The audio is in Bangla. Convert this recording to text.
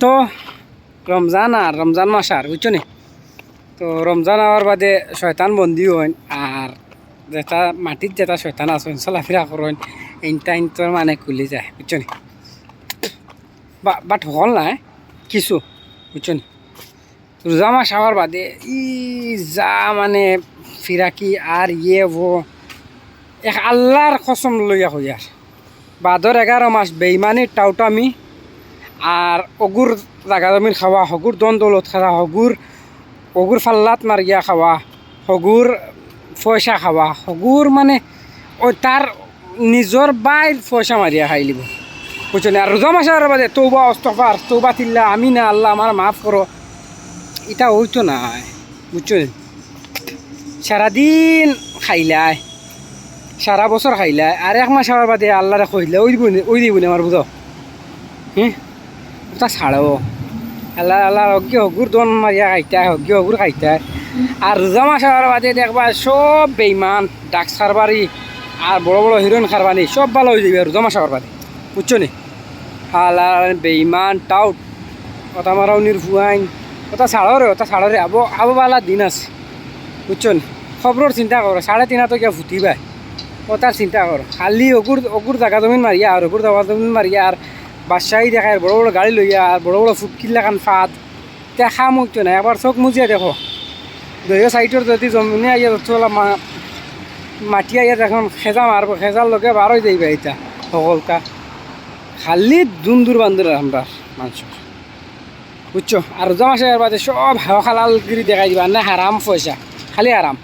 তো রমজান মাস আর বুঝছো নি। তো রমজান আওয়ার বাদে শয়তান বন্দি হইন আর যেটা মাটির যেটা শয়তান আছে চলাফেরা করেন ইনটা মানে খুলি যায় বুঝছো নি। বাট হল নাই কিছু বুঝছো নি। রোজা মাস আওয়ার বাদে যা মানে ফিরাকি আর এক আল্লাহর কসম লইয়া হই আর বাদর 11 মাস বেইমানি টাউটামি আর অগুর জাগা জমিন খাওয়া, হগুর দন দৌলত খাওয়া, হগুর ফাল্লাত মারিয়া খাওয়া, হগুর পয়সা খাওয়া, হগুর মানে ওই তার নিজর বাইর পয়সা মারিয়া খাই লিব বুঝছো না। আর রোজা মাসের বাদে তৌবা অস্তফার তৌবা তিল্লা আমি না আল্লাহ আমার মাফ করো এটা হইতো না বুঝছো। সারাদিন খাইলায় সারা বছর খাইলায় আর 1 মাস হওয়ার বাদে আল্লাহরে কইলে ওই দিব না আমার বুঝো। ওটা ছাড়ো আল্লাহ হকি হগুর দন মারিয়া খাইতে হকি হগুর খাইতে। আর রোজা মাস হওয়ার বাদে দেখবা সব বেইমান ডাক্স খারবারি আর বড় বড় হিরোইন খারবানি সব ভালো হয়ে যাবে রোজা মাস হওয়ার বাদে বুঝছো নি। হালার বেইমান টাউট ওটা মারাও নির্ভুয়াইন ওটা ছাড়ো রে আবো বালা দিন আছে বুঝছো নি। খবরের চিন্তা করো 3.5 তো গিয়া ফুটিবাই ওটার চিন্তা করো খালি অগুর জাগা জমিন মারিয়া আর অগুর জাগা জমিন মারিয়া আর বাদশাহী দেখায় বড় বড় গাড়ি লইয়া আর বড় বড় ফুটকিল্লাখান ফাঁদ দেখা মুখতো না একবার চোখ মুজিয়া দেখো দলীয় সাইডের যদি জমিনে আইয়া চলা মাটি আইয়া দেখুন খেজা মারবো খেজার লোকে বার হয়ে যাইবা এটা সকলকা খালি দুন্দুর বান্দুর আমরা মানুষ বুঝছো। আর রোজা মাসের বাদে সব হাওয়া খালালগিরি দেখাই দিবা না হারাম পয়সা খালি আরাম।